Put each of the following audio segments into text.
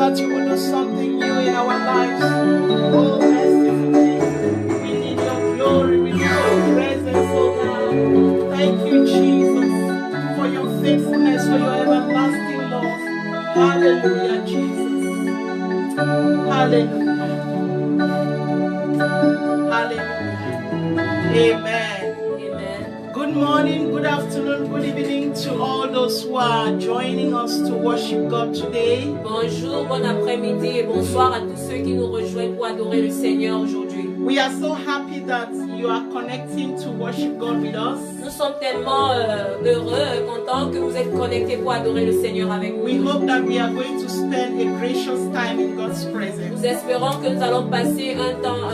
that you will do something new in our lives. Oh, merciful Jesus. We need your glory. We need your presence, oh God. Thank you, Jesus, for your faithfulness, for your everlasting love. Hallelujah, Jesus. Hallelujah. Hallelujah. Amen. Amen. Good morning, good afternoon, good evening to all those who are joining us to worship God today. Bonjour, bon après-midi et bonsoir à tous ceux qui nous rejoignent pour adorer le Seigneur aujourd'hui. We are so happy that you are connecting to worship God with us. Nous sommes tellement heureux, contents que vous êtes connectés pour adorer le Seigneur avec nous. We hope that we are going to spend a gracious time in God's presence. Nous espérons que nous allons passer un temps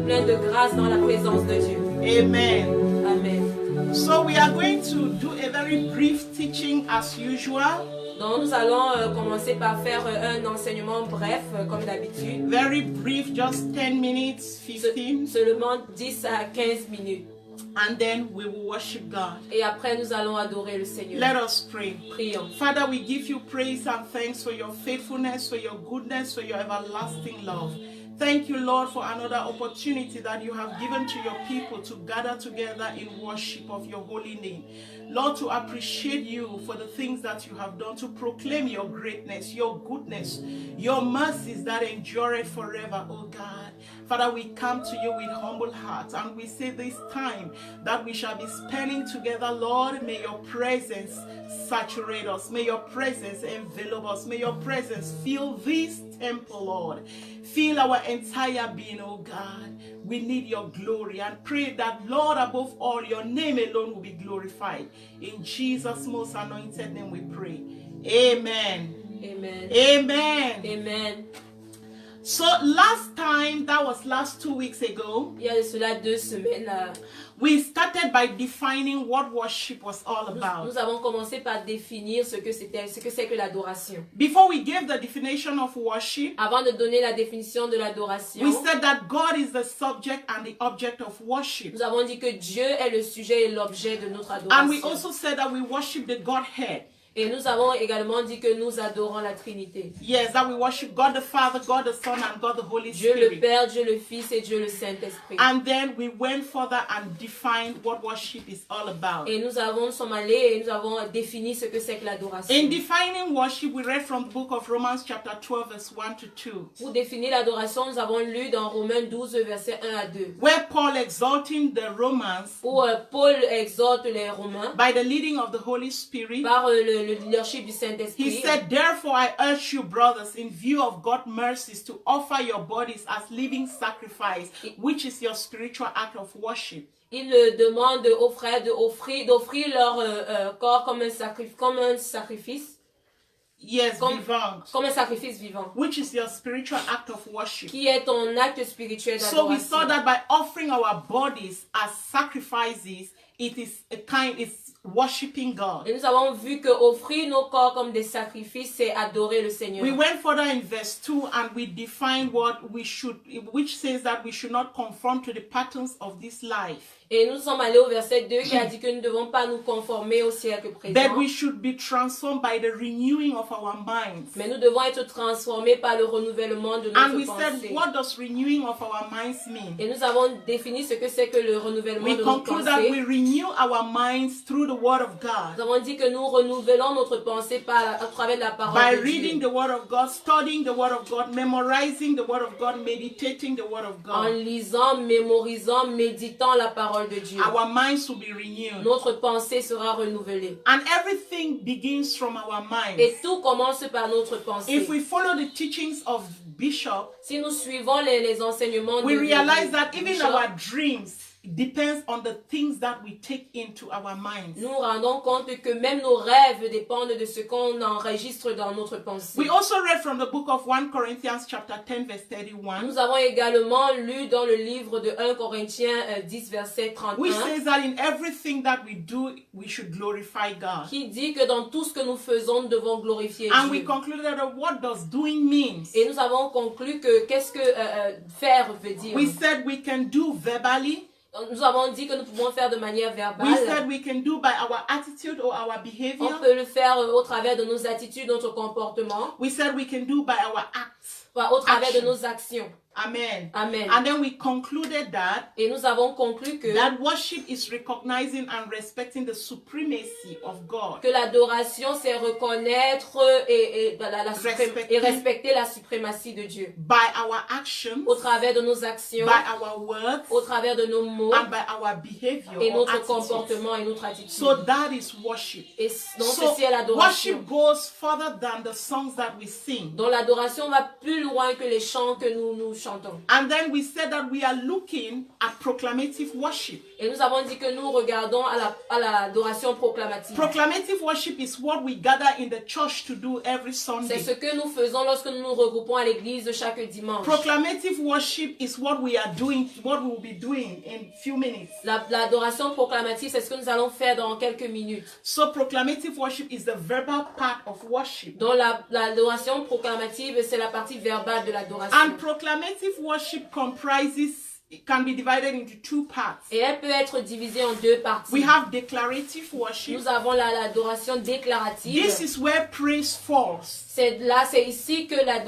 plein de grâce dans la présence de Dieu. Amen. Amen. So we are going to do a very brief teaching as usual. Donc nous allons commencer par faire un enseignement bref, comme d'habitude. Very brief, just 10 minutes, 15. Seulement 10 à 15 minutes. And then we will worship God. Et après nous allons adorer le Seigneur. Let us pray. Prions. Father, we give you praise and thanks for your faithfulness, for your goodness, for your everlasting love. Thank you, Lord, for another opportunity that you have given to your people to gather together in worship of your holy name. Lord, to appreciate you for the things that you have done, to proclaim your greatness, your goodness, your mercies that endure forever, oh God. Father, we come to you with humble hearts and we say this time that we shall be spending together, Lord, may your presence saturate us. May your presence envelop us. May your presence fill this temple, Lord. Fill our entire being, oh God. We need your glory and pray that, Lord, above all, your name alone will be glorified. In Jesus' most anointed name we pray. Amen. Amen. Amen. Amen. So last time, that was last 2 weeks ago, Il y a de cela 2 semaines, we started by defining what worship was all about. nous avons commencé par définir ce que c'est que l'adoration. Before we gave the definition of worship, Avant de donner la définition de l'adoration, we said that God is the subject and the object of worship. nous avons dit que Dieu est le sujet et l'objet de notre And we adoration. also said that we worship the Godhead. Et nous avons également dit que nous adorons la Trinité. Yes, that we worship God the Father, God the Son, and God the Holy Dieu le Spirit. Père, Dieu le Fils et Dieu le Saint-Esprit. And then we went further and defined what worship is all about. Et nous sommes allés et nous avons défini ce que c'est que l'adoration. In defining worship, we read from the book of Romans chapter 12, verse 1 to 2. Pour définir l'adoration, nous avons lu dans Romains 12, versets 1 à 2. Where Paul exalting the Romans Où Paul exhorte les Romains by the leading of the Holy Spirit. par le leadership du He Saint-Esprit. said, therefore I urge you, brothers, in view of God's mercies, to offer your bodies as living sacrifice, which is your spiritual act of worship. Il demande aux frères d'offrir leur corps comme un sacrifice. Yes, vivant. Comme un sacrifice vivant. Which is your spiritual act of worship. Qui est ton acte spirituel d'adoration. So we saw that by offering our bodies as sacrifices, it's worshiping God. Et nous avons vu que offrir nos corps comme des sacrifices, c'est adorer le Seigneur. We went further in verse 2 and we defined which says that we should not conform to the patterns of this life. Et nous sommes allés au verset 2 qui a dit que nous ne devons pas nous conformer au siècle présent. That we should be transformed by the renewing of our minds. Mais nous devons être transformés par le renouvellement de And notre we pensée. said, what does renewing of our minds mean? Et nous avons défini ce que c'est que le renouvellement We de notre conclude that we pensée. renew our minds through the Word of God. Nous avons dit que nous renouvelons notre pensée à travers la parole By de reading Dieu. the Word of God, studying the Word of God, memorizing the Word of God, meditating the Word of En God. lisant, mémorisant, méditant la parole de Dieu. Our minds will be renewed. Notre pensée sera renouvelée. And everything begins from our minds. Et tout commence par notre pensée. If we follow the teachings of Bishop, Si nous suivons les enseignements we de realize that even Bishop, our dreams depends on the things that we take into our minds. nous nous rendons compte que même nos rêves dépendent de ce qu'on enregistre dans notre pensée. We also read from the book of 1 Corinthians chapter 10 verse 31, Nous avons également lu dans le livre de 1 Corinthiens 10 verset 31 which says that in everything that we do, we should glorify God. qui dit que dans tout ce que nous faisons, nous devons glorifier And we Dieu. concluded that what does doing means. Et nous avons conclu que qu'est-ce que faire veut dire. We said we can do verbally, Nous avons dit que nous pouvons faire de manière We verbale. said we can do by our attitude or our On behavior. peut le faire au travers de nos attitudes, notre comportement, We said we can do by our acts. au travers de Action. nos actions. Amen. Amen. And then we concluded that Et nous avons conclu que worship is recognizing and respecting the supremacy of God. l'adoration, c'est reconnaître et respecter la suprématie de Dieu. By our actions, Au travers de nos actions, by our words, au travers de nos mots, and by our behavior et or notre attitude. comportement et notre attitude. So that is worship. Et donc So ceci est l'adoration. worship goes further than the songs that we sing. Donc l'adoration va plus loin que les chants que nous chantons. And then we said that we are looking at proclamative worship. Et nous avons dit que nous regardons à l'adoration proclamative. Proclamative worship is what we gather in the church to do every C'est Sunday. ce que nous faisons lorsque nous nous regroupons à l'église chaque dimanche. Proclamative worship is what we are doing, what we will be doing in few minutes. L'adoration proclamative, c'est ce que nous allons faire dans quelques minutes. So proclamative worship is the verbal part of worship. Donc l'adoration proclamative, c'est la partie verbale de l'adoration. And proclamative worship it can be divided into two parts. Et elle peut être divisée en deux parties. We have declarative worship. Nous avons l'adoration déclarative. This is where praise falls. C'est ici que la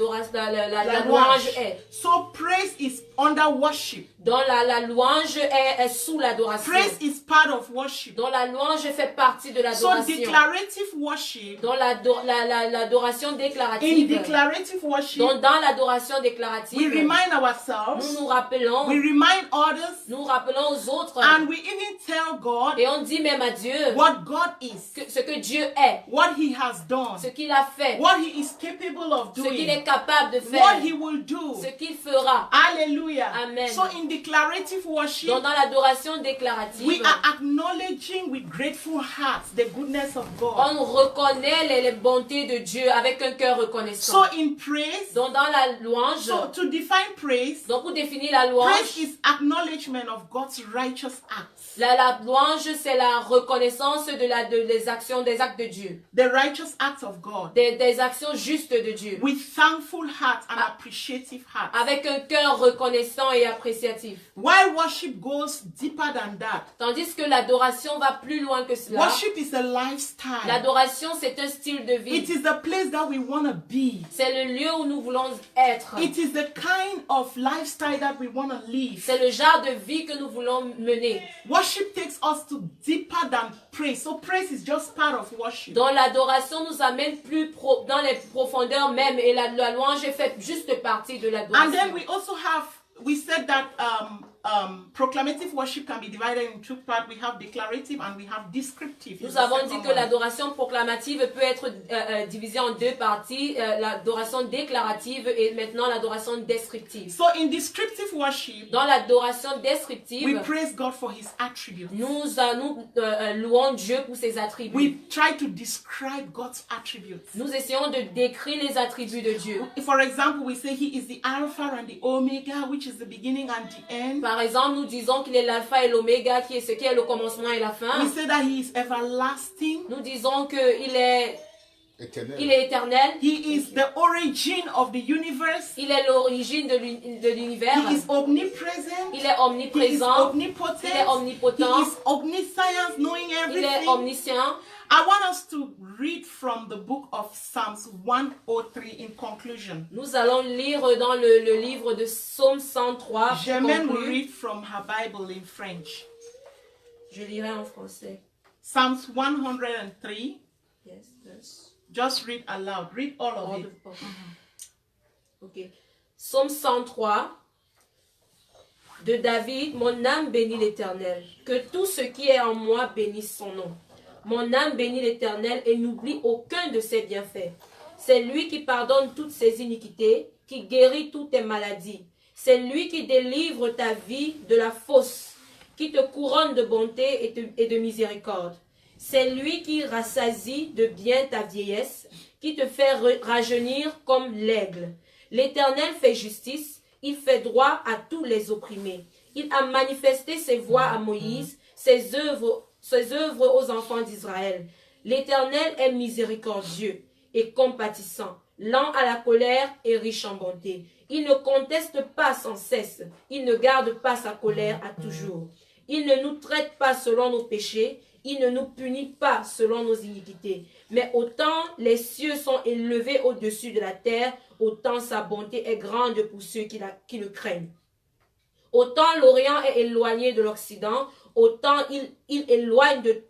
louange est. So praise is under worship. Donc la louange est sous l'adoration. Praise is part of worship. Donc la louange fait partie de So l'adoration. declarative worship. Donc l'adoration déclarative. In declarative worship, Donc dans l'adoration déclarative, we remind ourselves, nous nous rappelons, we remind others, nous rappelons aux autres, and we even tell God et on dit même à Dieu what God is, ce que Dieu est, what He has done, ce qu'il a fait, what He is capable of ce qu'il est doing, capable de faire, what He will do. ce qu'il fera. Hallelujah. Amen. So in declarative worship, Donc dans l'adoration déclarative, we are acknowledging with grateful hearts the goodness of God. on reconnaît les bontés de Dieu avec un cœur reconnaissant. So in praise, Donc dans la louange, so to define praise, donc pour définir la louange, praise is acknowledgement of God's righteous acts. la louange c'est la reconnaissance des actes de Dieu, The righteous acts of God. des actions justes de Dieu, With thankful hearts and appreciative hearts. avec un cœur reconnaissant et appréciatif. While worship goes deeper than that. Tandis que l'adoration va plus loin que cela. Worship is a lifestyle. L'adoration c'est un style de It vie. is the place that we want to be. C'est le lieu où nous voulons être. It is the kind of lifestyle that we want to live. C'est le genre de vie que nous voulons mener. Worship takes us to deeper than praise. So praise is just part of worship. Donc l'adoration nous amène plus dans les profondeurs même et la louange fait juste partie de And then l'adoration. we said that proclamative worship can be divided in two parts. We have declarative and we have descriptive. Nous avons dit que l'adoration proclamative peut être divisée en deux parties, l'adoration déclarative et maintenant l'adoration descriptive. So in descriptive worship, Dans l'adoration descriptive, we praise God for His attributes. nous louons Dieu pour ses attributs. We try to describe God's attributes. Nous essayons de décrire les attributs de Dieu. For example, we say He is the Alpha and the Omega, which is the beginning and the end. Par exemple, nous disons qu'il est l'alpha et l'oméga, qui est ce qui est le commencement et la fin. We say that He is everlasting. Nous disons qu'il est Éternel. éternel. He is the origin of the universe. Il est l'origine de l'univers. He is omnipresent. Il est He is omniprésent. omnipotent. Il est omnipotent. He is omniscience, knowing Il est everything. omniscient. I want us to read from the book of Psalms 103 in conclusion. Nous allons lire dans le livre de Psaume 103. pour Germaine will conclure. read from her Bible in French. Je lirai en français. Psalms 103. Yes, yes. Just read aloud. Read all of it. Ok. Psaume 103 de David. Mon âme bénit l'Éternel. Que tout ce qui est en moi bénisse son nom. Mon âme bénit l'Éternel et n'oublie aucun de ses bienfaits. C'est lui qui pardonne toutes ses iniquités, qui guérit toutes tes maladies. C'est lui qui délivre ta vie de la fosse, qui te couronne de bonté et de miséricorde. C'est lui qui rassasie de bien ta vieillesse, qui te fait rajeunir comme l'aigle. L'Éternel fait justice, il fait droit à tous les opprimés. Il a manifesté ses voies à Moïse, ses œuvres aux enfants d'Israël. L'Éternel est miséricordieux et compatissant, lent à la colère et riche en bonté. Il ne conteste pas sans cesse, il ne garde pas sa colère à toujours. Il ne nous traite pas selon nos péchés, il ne nous punit pas selon nos iniquités. Mais autant les cieux sont élevés au-dessus de la terre, autant sa bonté est grande pour ceux qui le craignent. Autant l'Orient est éloigné de l'Occident, autant il éloigne de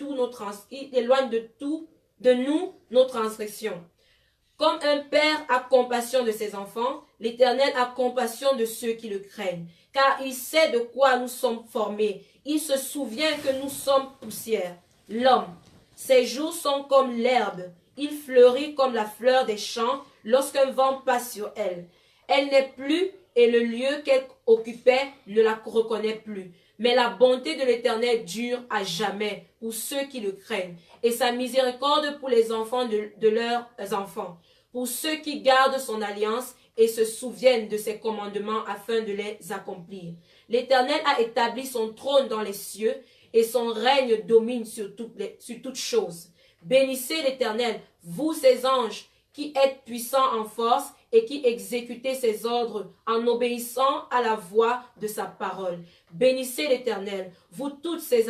nous nos transgressions. Comme un père a compassion de ses enfants, l'Éternel a compassion de ceux qui le craignent, car il sait de quoi nous sommes formés. Il se souvient que nous sommes poussière. L'homme, ses jours sont comme l'herbe, il fleurit comme la fleur des champs lorsqu'un vent passe sur elle. Elle n'est plus et le lieu qu'elle occupait ne la reconnaît plus. Mais la bonté de l'Éternel dure à jamais pour ceux qui le craignent, et sa miséricorde pour les enfants de leurs enfants, pour ceux qui gardent son alliance et se souviennent de ses commandements afin de les accomplir. L'Éternel a établi son trône dans les cieux, et son règne domine sur toutes choses. Bénissez l'Éternel, vous ses anges, qui êtes puissants en force et qui exécutez ses ordres en obéissant à la voix de sa parole. Bénissez l'Éternel, vous toutes ses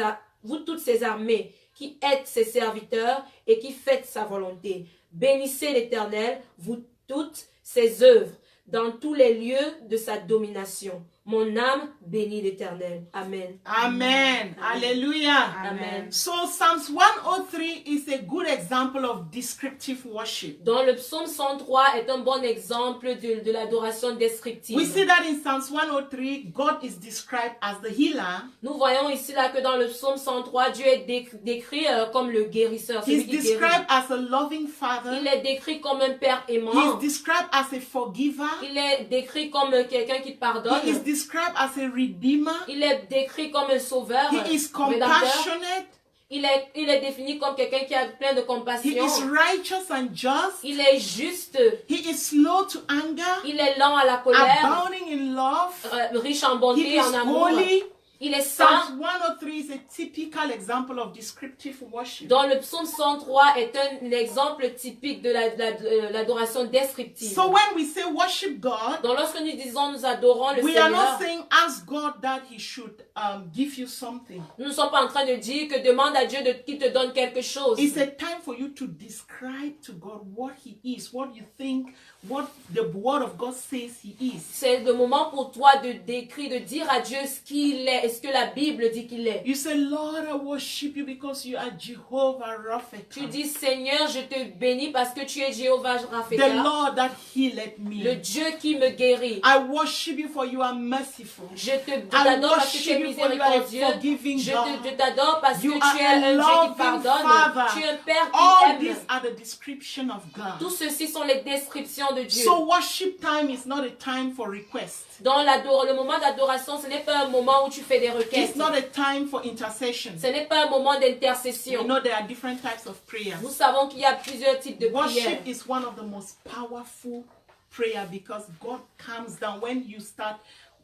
armées, qui êtes ses serviteurs et qui faites sa volonté. Bénissez l'Éternel, vous toutes ses œuvres, dans tous les lieux de sa domination. Mon âme bénit l'Éternel. Amen. Amen. Hallelujah. Amen. So Psalms 103 is a good example of descriptive worship. Donc le psaume 103 est un bon exemple de l'adoration descriptive. We see that in Psalms 103, God is described as the healer. Nous voyons ici là que dans le psaume 103, Dieu est décrit comme le guérisseur. He's Celui qui guérit. described as a loving father. Il est décrit comme un père aimant. He is described as a forgiver. Il est décrit comme quelqu'un qui pardonne. He is described as a redeemer. Il est décrit comme un sauveur. He is rédempteur. compassionate. Il est défini comme quelqu'un qui a plein de He compassion. is righteous and just. Il est juste. He is slow to anger. Il est lent à la colère. Abounding in love. Riche en He bonté, is en amour. holy. Il est saint. Psalms 103 is a typical example of descriptive worship. Donc le psaume 103 est un exemple typique de l'adoration descriptive. So when we say worship God, Donc lorsque nous disons nous adorons le we are Seigneur, not saying ask God that He should give you something. nous ne sommes pas en train de dire que demande à Dieu qu'il te donne quelque chose. It's a time for you to describe to God what He is, what you think, what the Word of God says He is. C'est le moment pour toi de décrire, de dire à Dieu ce qu'il est, et ce que la Bible dit qu'il est. You say, Lord, I worship you because you are Jehovah Rapha. Tu dis, Seigneur, je te bénis parce que tu es Jéhovah The Rapha, Lord that healed le me. Dieu qui me guérit. I worship you for you are merciful. Je t'adore parce que tu es worship you for you are a miséricordieux. forgiving Je God. t'adore parce You que are tu es a un Dieu loving qui pardonne. Father. Tu es un Père All qui these aime. are the description of God. Tout ceci sont les descriptions de Dieu. So worship time is not a time for request. Dans le moment d'adoration, ce n'est pas un moment où tu fais des requêtes. It's not a time for intercession. Ce n'est pas un moment You d'intercession. know there are different types of prayers. Nous savons qu'il y a plusieurs types de prières. Worship is one of the most powerful prayer because God comes down when you start.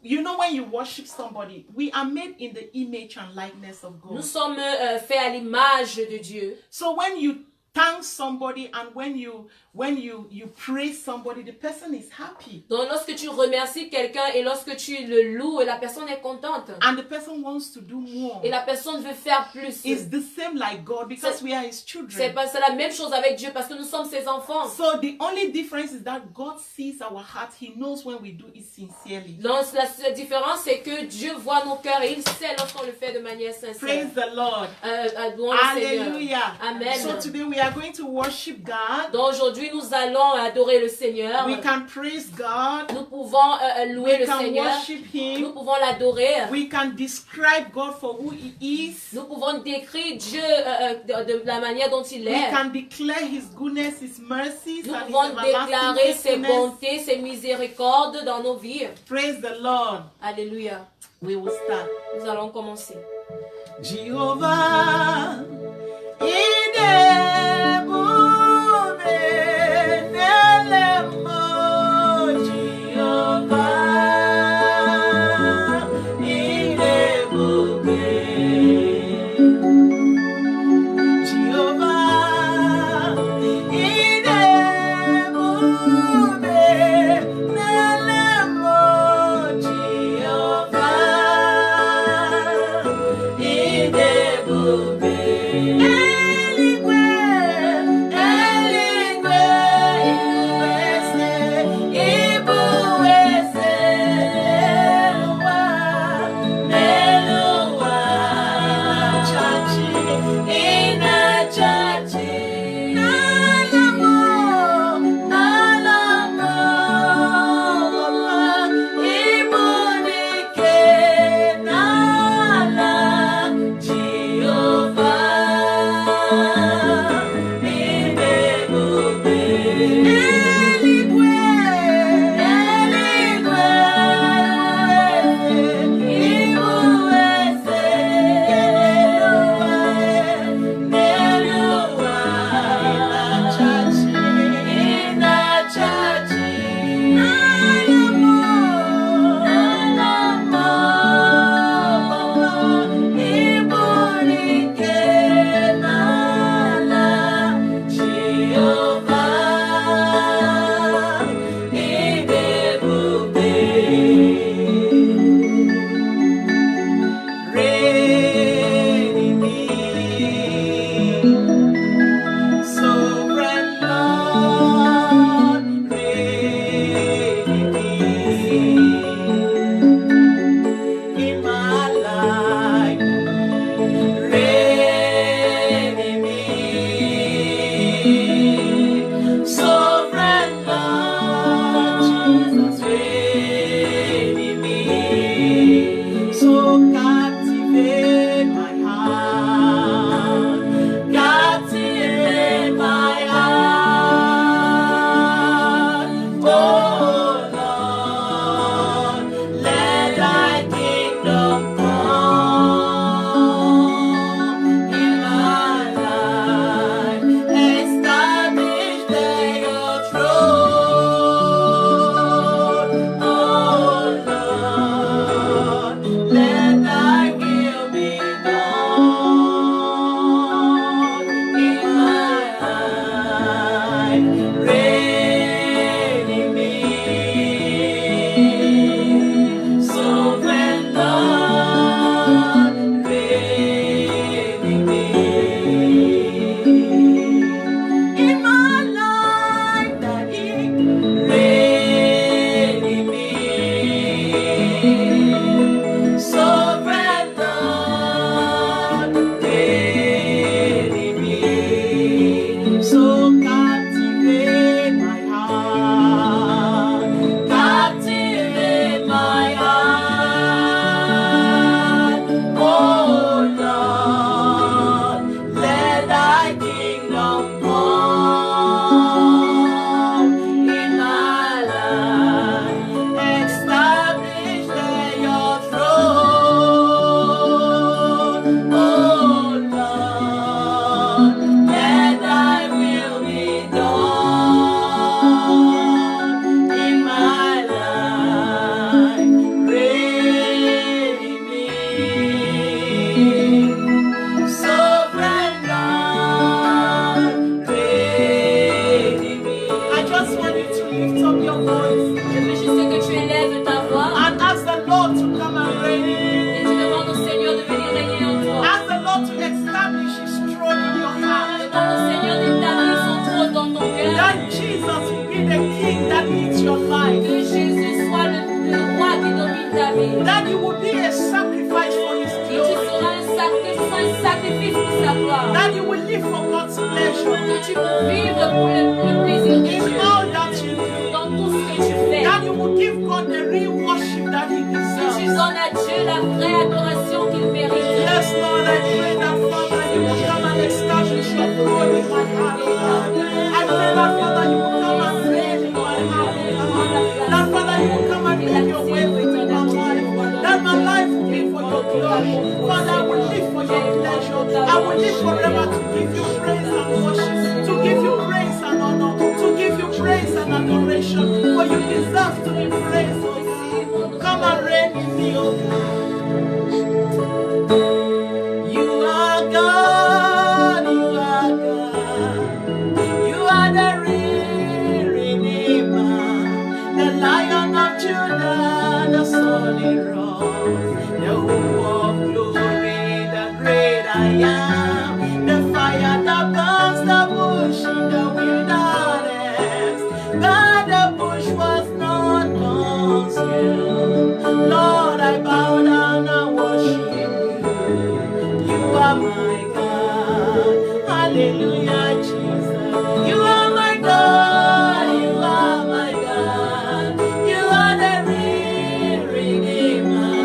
You know, when you worship somebody, we are made in the image and likeness of Nous God. sommes faits à l'image de Dieu. So when you thank somebody and when you praise somebody, the person is happy. Donc lorsque tu remercies quelqu'un et lorsque tu le loues, la personne est contente. And the person wants to do more. Et la personne veut faire plus. It's the same like God because we are His C'est children. la même chose avec Dieu parce que nous sommes ses enfants. So the only difference is that God sees our heart. He knows when we do it sincerely. Donc la différence c'est que Dieu voit nos cœurs et il sait lorsqu'on le fait de manière sincère. Praise the Lord. Louons le Seigneur. Hallelujah. Amen. So today we are going to worship God. Donc aujourd'hui nous allons adorer le Seigneur. We can praise God. Nous pouvons louer We le can Seigneur. worship Nous Him. pouvons l'adorer. We can describe God for who He is. Nous pouvons décrire Dieu de la manière dont il We est. can declare His goodness, His mercies, Nous and His pouvons déclarer everlasting ses faithfulness. bontés, ses miséricordes dans nos vies. Praise the Lord. Alléluia. We will start. Nous allons commencer. Jehovah, Jehovah, vie. That you will be a sacrifice for His Que tu glory. seras un sacrifice pour sa gloire. That you will live for God's pleasure. Que tu peux vivre pour le plaisir de In Dieu. all that you do. Dans tout ce que tu fais. That you will give God the real worship that He Que tu deserves. donnes à Dieu la vraie adoration qu'il mérite. Yes, Lord, I pray that Father, you will come and establish your throne in my heart, oh God. I pray that Father, you will come and reign in my heart, oh God. That Father, you will come and make your way through my life. That my life will be for your glory. Father, I will live for your pleasure. I will live forever to give you praise and worship, to give you praise and honor, to give you praise and adoration. For you deserve to be praised, oh God. Come and reign in me, oh God. You are God, you are God. You are the real Redeemer, the Lion of Judah, the solid rock, the hope of glory, the great I am, the fire that burns the bush in the wilderness. But the bush was not consumed. Lord, I bow down and worship you. You are my God. Hallelujah, Jesus. You are my God. You are my God. You are the real Redeemer,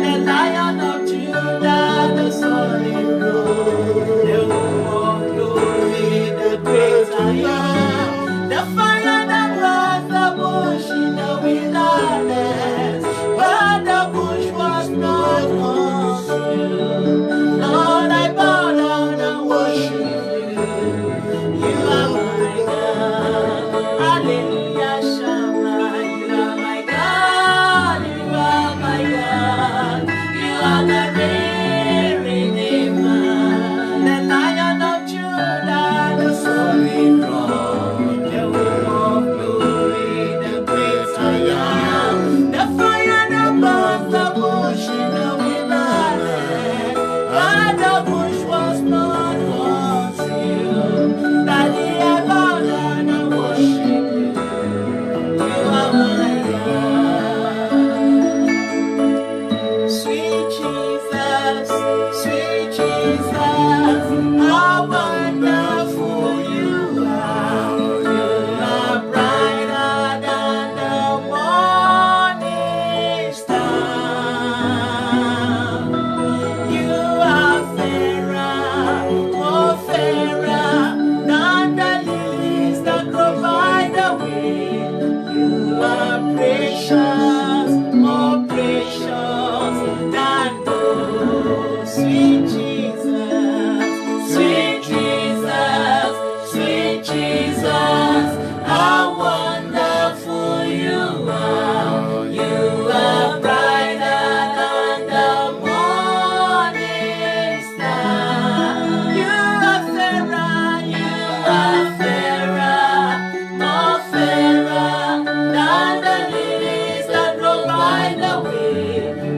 the Lion of Judah, the solid rock, the hope of glory, the great I am, the fire that burns the bush in the wilderness. But the bush was not consumed. Lord, I bow down and worship you. You are my God. Hallelujah, Shammah. You are my God. You are my God. You are the real Redeemer, the Lion of Judah, the solid rock, the hope of glory, the great I am, the fire that burns the bush in the wilderness. But the bush was not consumed. Daddy, I bow down and worship you. You are my God. Sweet Jesus, how wonderful you are. You are brighter than the morning star. You are fairer, more fairer than the lilies that grow by the way. You are precious, more precious than those. Sweet Jesus, how wonderful you are. You are brighter than the morning star. You are fairer, more fairer than the lilies that grow by the way.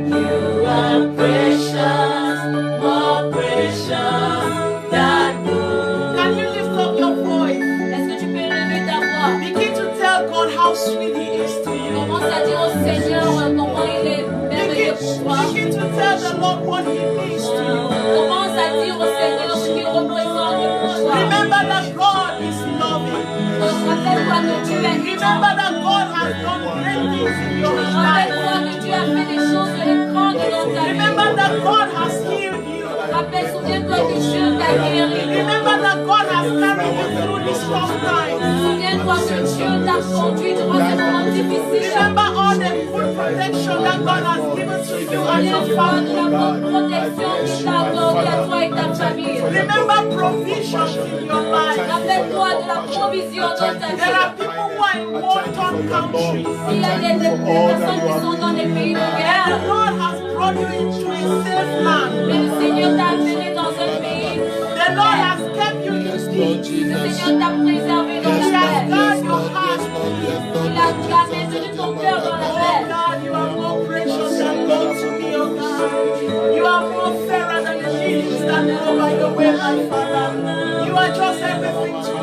You are precious, more precious than gold. Can you lift up your voice? Est-ce que tu peux lever ta voix? Begin to tell God how sweet He is to you. Commence à dire au Seigneur comment il est merveilleux pour toi. Begin to tell the Lord what He means to you. Commence à dire au Seigneur ce qu'il représente pour toi. Remember that God is loving. Rappelle-toi que Dieu est Remember that God has done great things in your life. Rappelle-toi que Dieu a fait des choses grandes dans ta vie. Remember that God has healed you. Souviens-toi que Dieu t'a guéri. Remember that God has carried you through this tough time. Souviens-toi que Dieu t'a conduit durant ces moments difficiles. Remember all the good protection that God has given to you and your Souviens-toi de la family. bonne protection qu'il t'a accordée à toi et ta famille. Remember provisions in your life. Rappelle-toi de la provision dans ta There vie. are people who are in war-torn countries. Il y a des personnes qui sont dans des pays de The guerre. Lord has brought you into a safe land. Mais le Seigneur t'a amené dans un pays. The Lord has kept you in peace. Le Seigneur t'a préservé dans He la has paix. guarded your heart. Il a maintenu ton cœur dans la Oh paix. God, you are more precious than gold to me, oh God. You are more fairer than the lilies that grow by the way, my Father. You are just everything to me.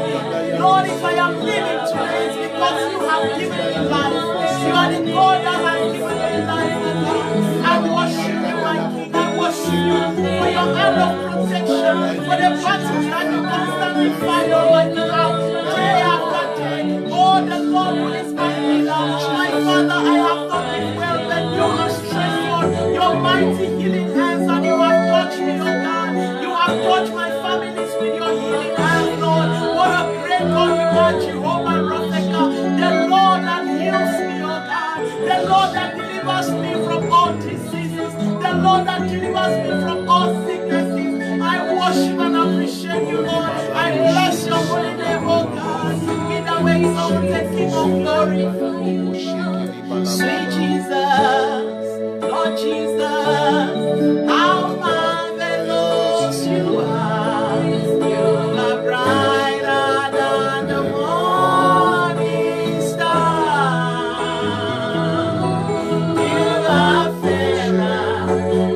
Lord, if I am living today, it's because you have given me life. You are the God that has given me life, oh God. delivers me from all diseases, the Lord that delivers me from all sicknesses. I worship and appreciate you, Lord. I bless your holy name, oh God. In the way is all the King of glory. Sweet Jesus, Lord Jesus, how marvelous you are. You are brighter than the morning star. You are fairer,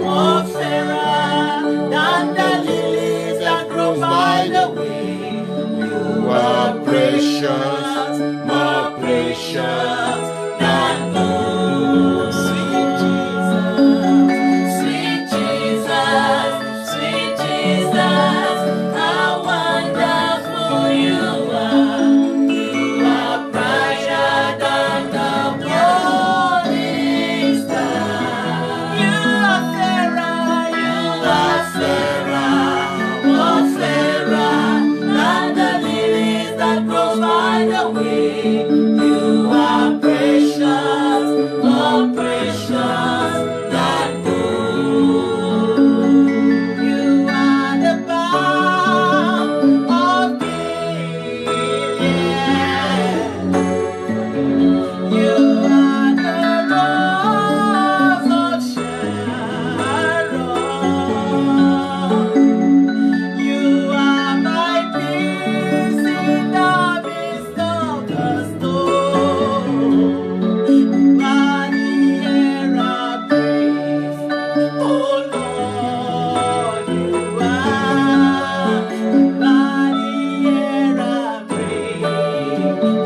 more fairer than the lilies that grow by the way. You are precious, more precious than gold. Sweet Jesus, sweet Jesus, sweet Jesus, how wonderful you are. You are brighter than the morning star. You are fairer, more fairer than the lilies that grow by the way. You are precious, more precious than gold. You are the balm of Gilead. You are the rose of Sharon. You are my peace in the midst of the storm. By the air I breathe, oh Lord, you are. By the air I breathe,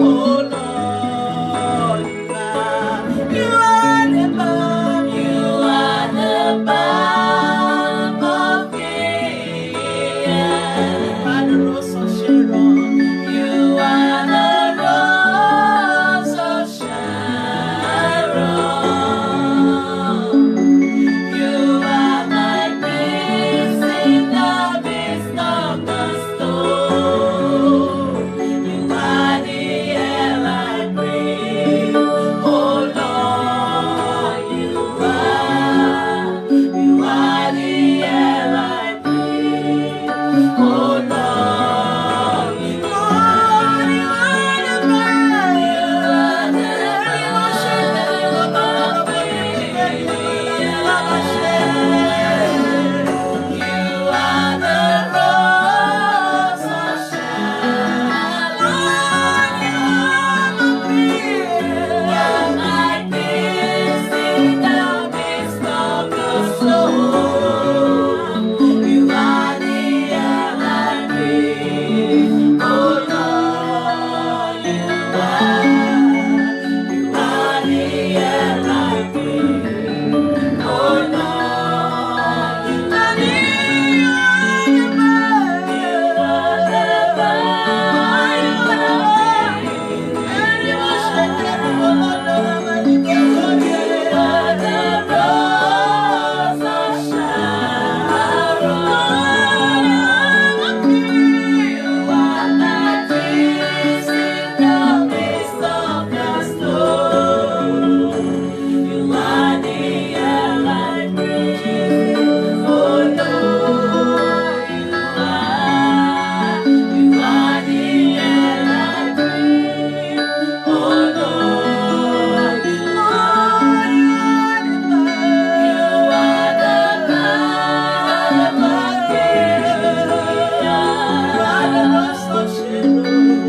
oh Lord, you are. You are the balm, you are the balm of Gilead. By the rose of Sharon, you are the rose of Sharon. You are my peace in the midst of the storm. You are the air I breathe, oh Lord, you are. You are the air I breathe, oh Lord, you are. You are the fire, you are the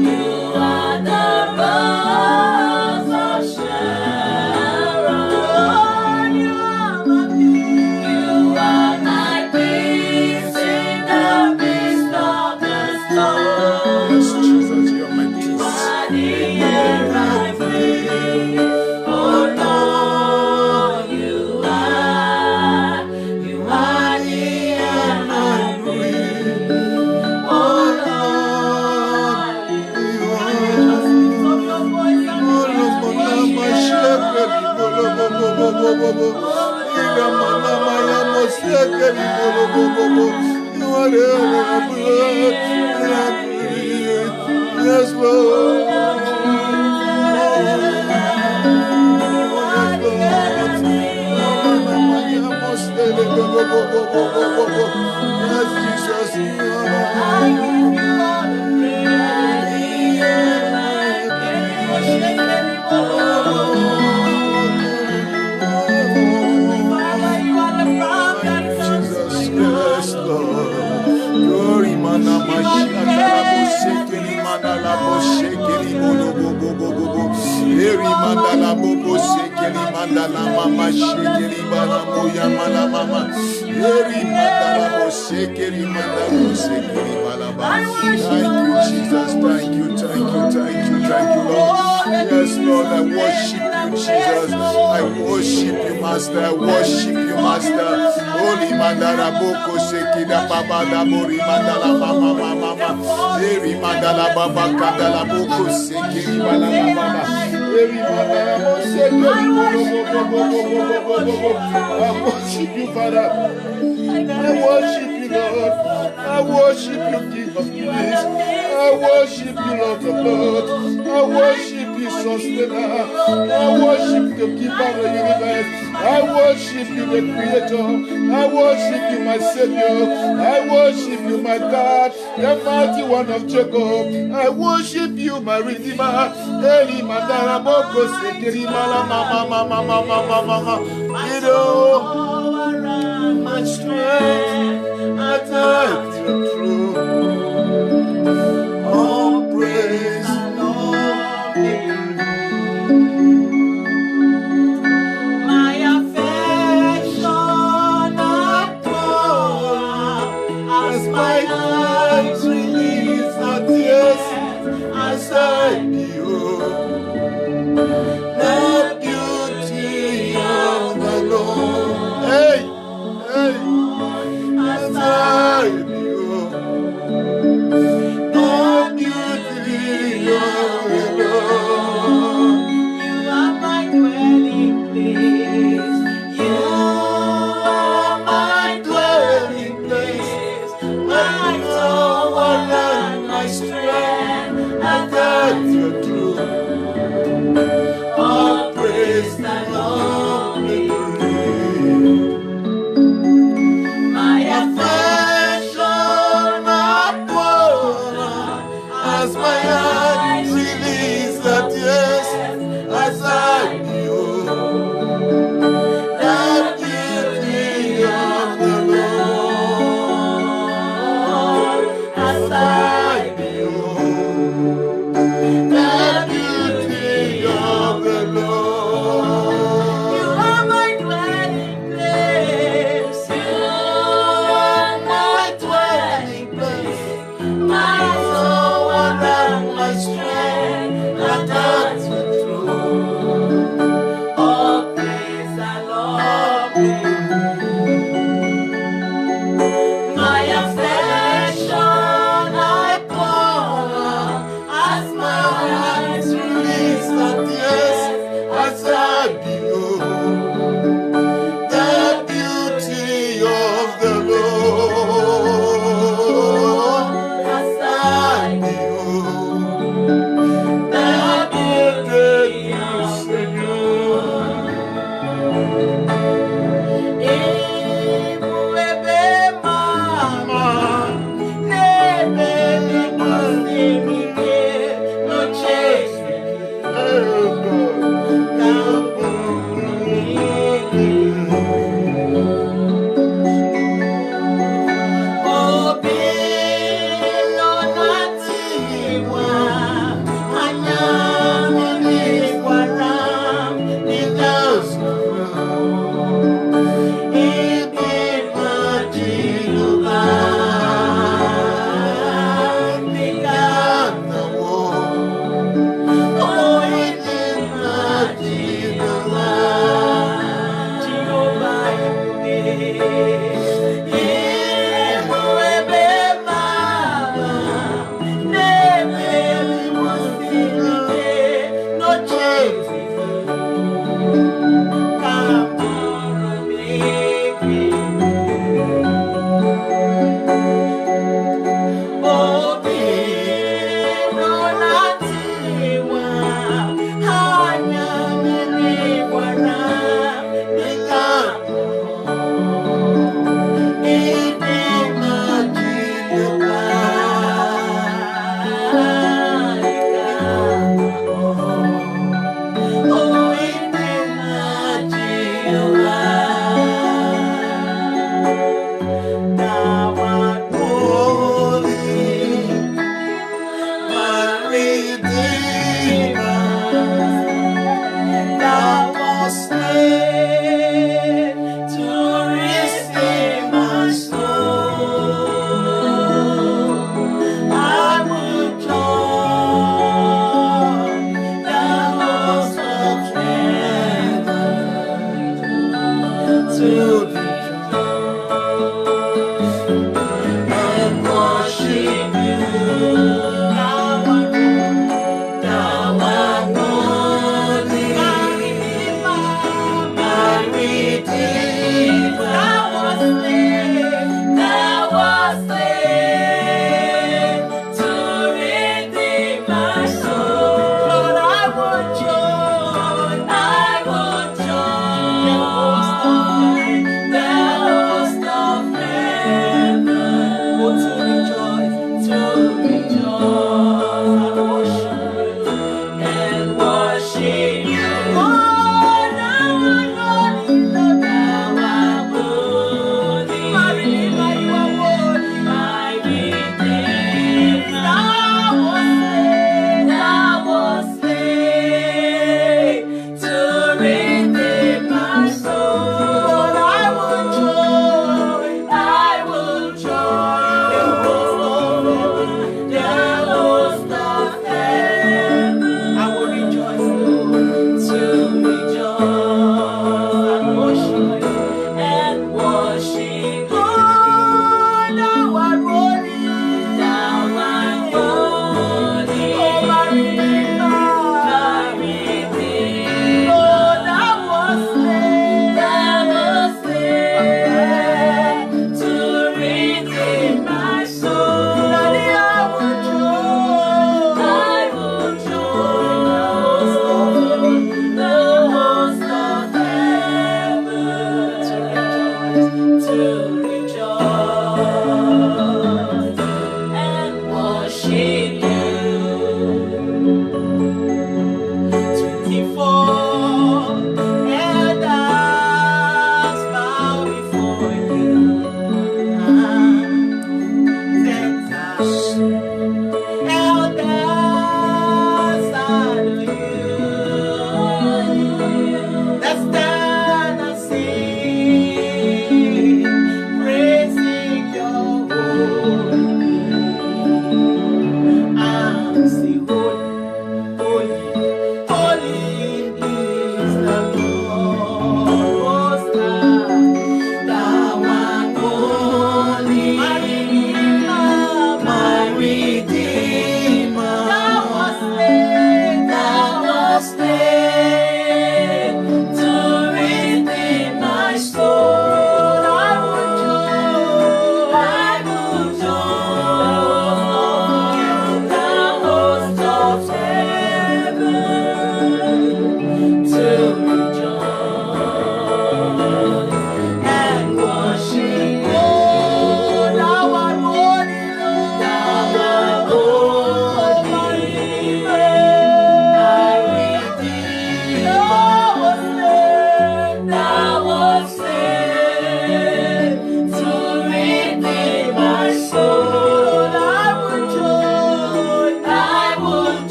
you are the rose of Sharon. You are my peace in the midst of the storm. You are the air I breathe, oh Lord, you are. You are the air I breathe, oh Lord. Yes, Lord. Jesus. Yes, Lord. Glory, mana, mashaka, la boseke, li mana, la boseke, li mono, bo, bo, bo, bo, bo. Eri manda, la bo, boseke, li manda, la mama, sheke, li bala, moya, mala, mama. Eri manda, la boseke, li manda, boseke, li bala, ba. Thank you, Jesus. Thank you, thank you, thank you, thank you, Lord. Yes, Lord, I worship you, Jesus. I worship you, Master. I worship you, Master. Holy mandala boko sekida baba da bori mandala mama mama mama. Eri mandala baba kandala boko sekiri bala mama. Eri mandala bo sekiri bo. I worship you, Father. I worship you, Lord. I worship you, King of Kings. I worship you, Lord of Lords. I worship you, Sustainer. I worship the Keeper of the universe. I worship you, the Creator. I worship you, my Savior. I worship you, my God, the mighty one of Jacob. I worship you, my Redeemer. Eli mandara boko sekiri mala mama mama mama mama. You know, my strength, I thank you true. All praise, Lord, my affection I pour as my eyes release the tears as I behold the beauty of the Lord. Hey, hey, as I behold.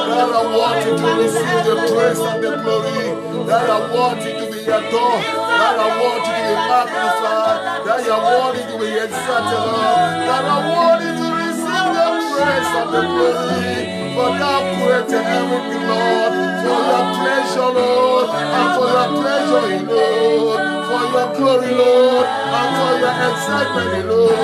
that are worthy to receive the praise and the glory, that are worthy to be adored, that are worthy to be magnified, that are worthy to be exalted, Lord, that are worthy to receive the praise and the glory. For thou created everything, Lord, for your pleasure, Lord, and for your pleasure, Lord, for your glory, Lord, and for your excitement, Lord.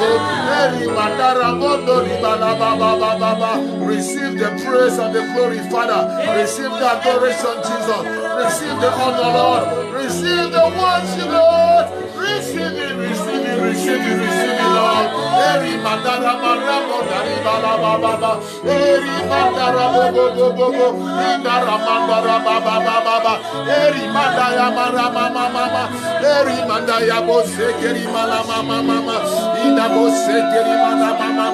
Receive the praise and the glory, Father. Receive the adoration, Jesus. Receive the honor, Lord. Receive the worship, Lord. Receive it, receive it, receive it, receive it, Lord. Eri mandara maramo dari bala baba. Eri mandara bobo bobo. Indara mandara baba baba. Eri mandaya marama mama. Eri mandaya bose keri mala mama mama. Ina bose keri mala mama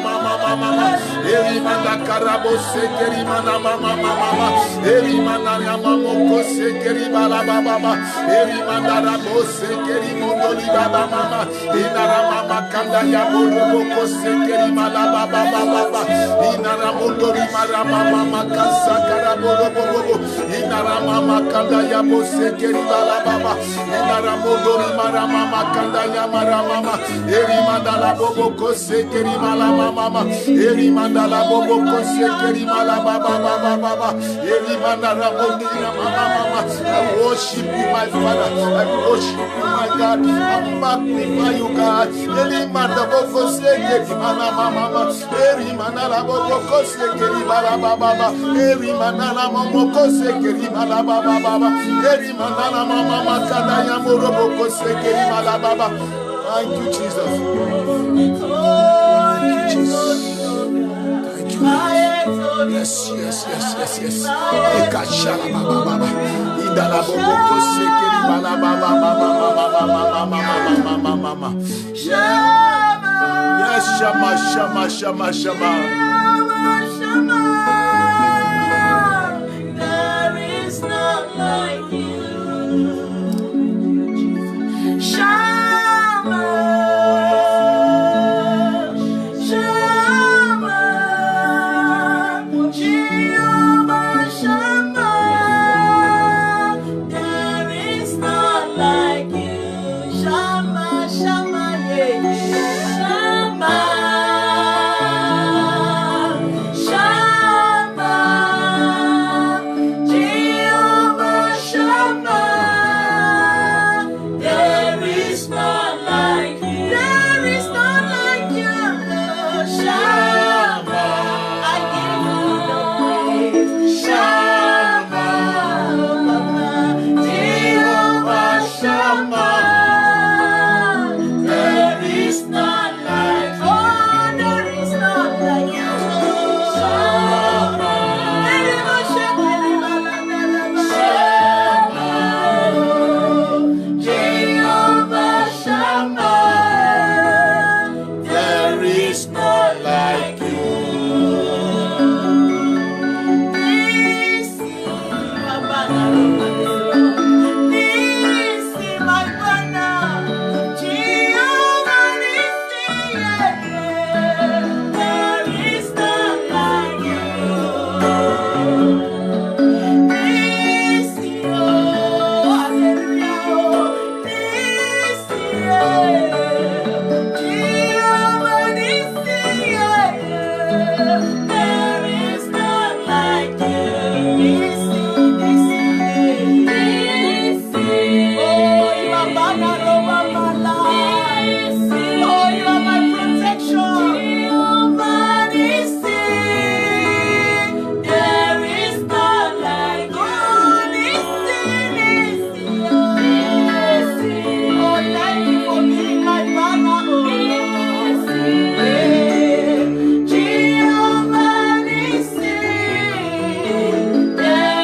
mama. Eri mandakara bose keri mala mama mama. Eri mandaya mamo kose keri bala baba. Eri mandara bose keri mondoli baba mama. Inara mama kanda ya borobo kose keri mala baba baba. Inara mondoli mara mama kasa kara borobo. Inara mama kanda ya bose keri bala baba. Inara mondoli mara mama kanda ya mara mama. Eri mandala bobo kose keri mala mama. Eri mandala bobo kose keri mala baba baba. Eri mandala mondoli mama. I worship you, my Father. I worship you, my God. I magnify you, God. Eri mandala bobo kose keri mala mama. Eri mandala bobo kose keri mala baba. Eri mandala bobo kose keri mala baba. Eri mandala mama kanda ya bobo kose keri mala baba. Thank you, Jesus. Thank you, Jesus. Thank you, Lord. Yes. Ekashala baba. Indala bobo kose keri mala baba. Yes, shama. There is none like you. Shama, Jehovah Shama. There is none like you. Shama, yeah. Shama. Jehovah Shama. There is none like you. There is none like you, Lord. Shama. I give you the praise. Shama. Jehovah Shama. There is none like you. Oh, there is none like you. Shama. Jehovah Shama. There is none like you. My banner. Jehovah there is none like you. There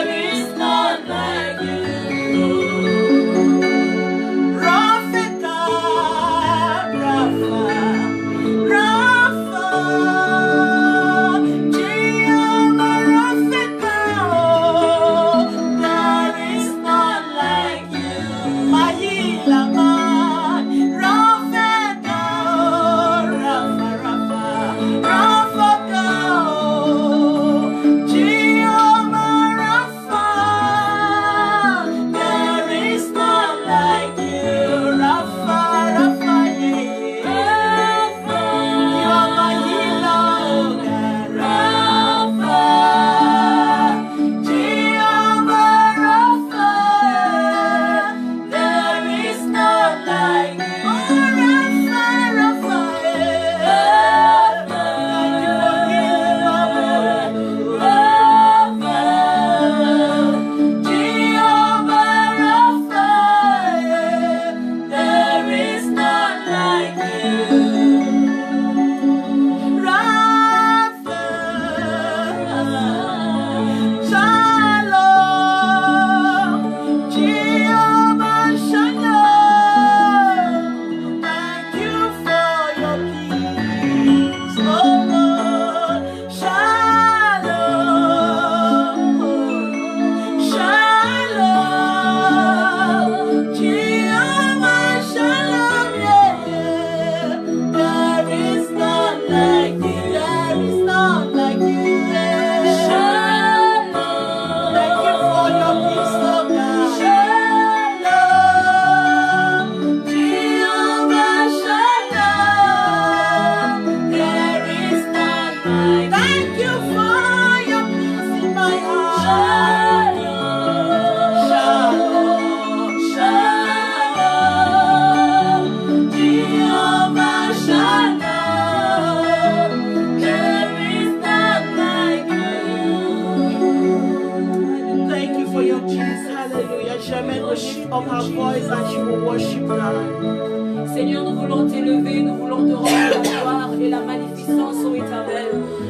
Shemin will lift up her voice and she will worship God. Seigneur, nous voulons t'élever, nous voulons te rendre la gloire et la magnificence, ô Éternel.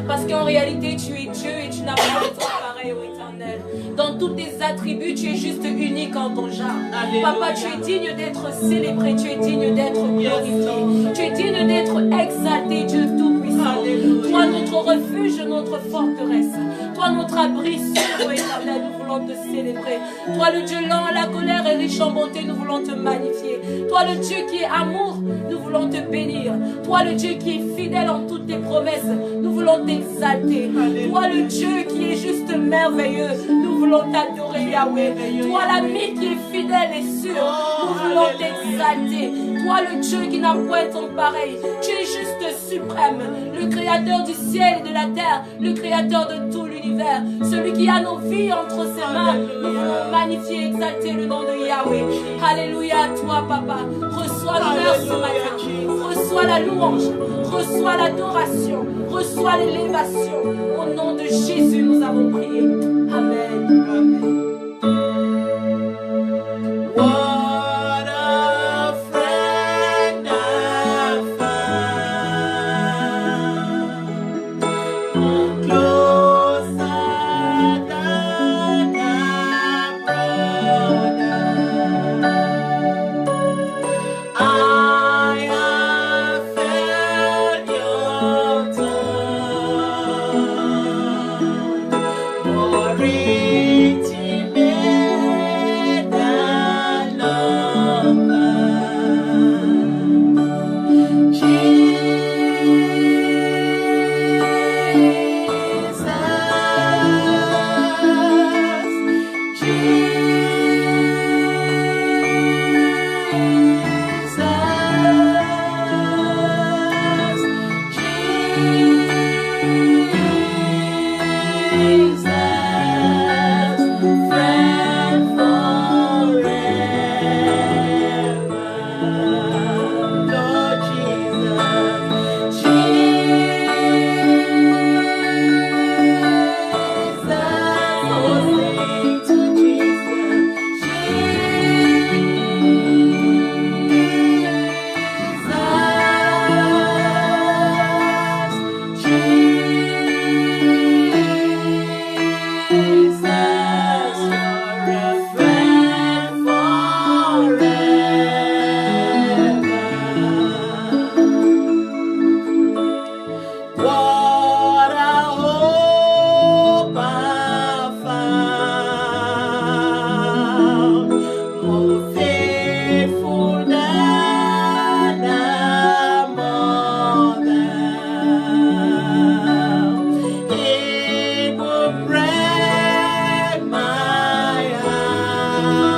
Parce qu'en réalité, tu es Dieu et tu n'as pas de pareil, ô Éternel. Dans tous tes attributs, tu es juste unique en ton genre. Alléluia. Papa, tu es digne d'être célébré, tu es digne d'être glorifié. Tu es digne d'être exalté, Dieu Tout-Puissant. Alléluia. Toi, notre refuge, notre forteresse. Toi, notre abri sûr, ô Éternel, nous voulons te célébrer. Toi, le Dieu lent à la colère et riche en bonté, nous voulons te magnifier. Toi, le Dieu qui est amour, nous voulons te bénir. Toi, le Dieu qui est fidèle en toutes tes promesses, nous voulons t'exalter. Toi, le Dieu qui est juste merveilleux, nous voulons t'adorer, Yahweh. Toi, l'ami qui est fidèle et sûr, nous voulons t'exalter. Toi, le Dieu qui n'a point ton pareil, tu es juste suprême, le créateur du ciel et de la terre, le créateur de tout l'univers, celui qui a nos vies entre ses mains. Nous voulons magnifier et exalter le nom de Yahweh. Alléluia à toi, Papa. Reçois l'honneur ce matin. Reçois la louange. Reçois l'adoration. Reçois l'élévation. Au nom de Jésus, nous avons prié. Amen. What a friend I found, closer than a brother. I have felt your touch, more intimate than lover. Friend forever, Lord Jesus, sing to What a hope I found, more faithful than a mother. It will break my heart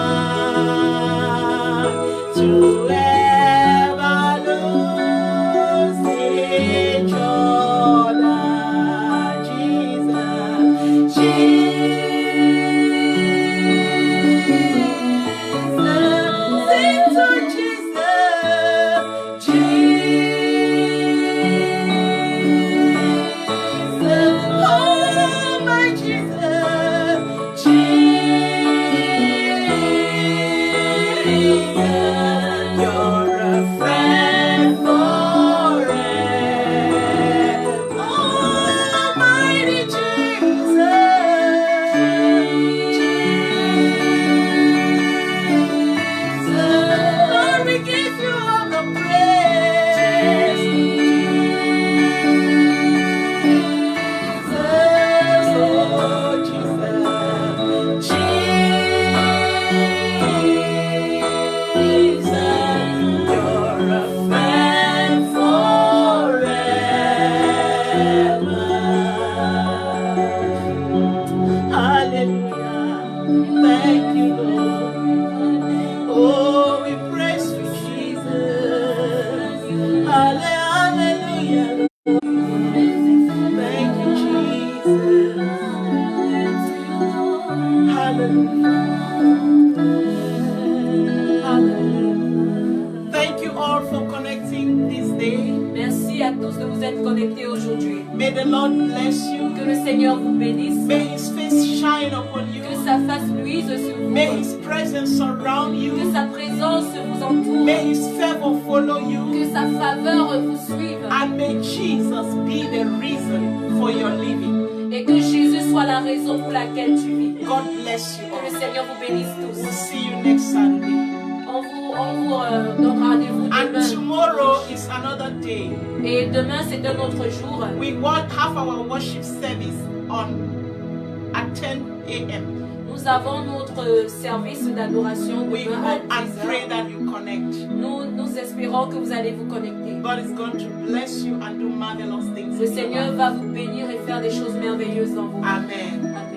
to ever lose each other. Jesus, sing to Jesus, oh my Jesus, you're a friend forever, almighty Jesus, Lord, we give you all the praise. Jesus, oh Jesus, you're a friend forever. Hallelujah. Thank you, Lord. Oh, we praise you, Jesus. Hallelujah. Thank you, Jesus. Hallelujah. Hallelujah. Thank you all for connecting this day. Merci à tous de vous être connectés aujourd'hui. May the Lord bless you. Que le Seigneur vous bénisse. May His face shine shine upon Que you. sa face luise sur vous. May His presence surround Que you. sa présence vous entoure. May His favor follow Que you. sa faveur vous suive. And may Jesus be the reason for your living. Et que Jésus soit la raison pour laquelle tu vis. God bless you Que le all. Seigneur vous bénisse We'll tous. see you next Sunday. On vous donne rendez-vous And demain. tomorrow is another day. Et demain, c'est un autre jour. We will have our worship service at 10 a.m. Nous avons notre service d'adoration We demain à hope and 10 pray heures. that you connect. Nous espérons que vous allez vous connecter. God is going to bless you and do marvelous things. Le in your Seigneur life. va vous bénir et faire des choses merveilleuses dans vous. Amen. Amen.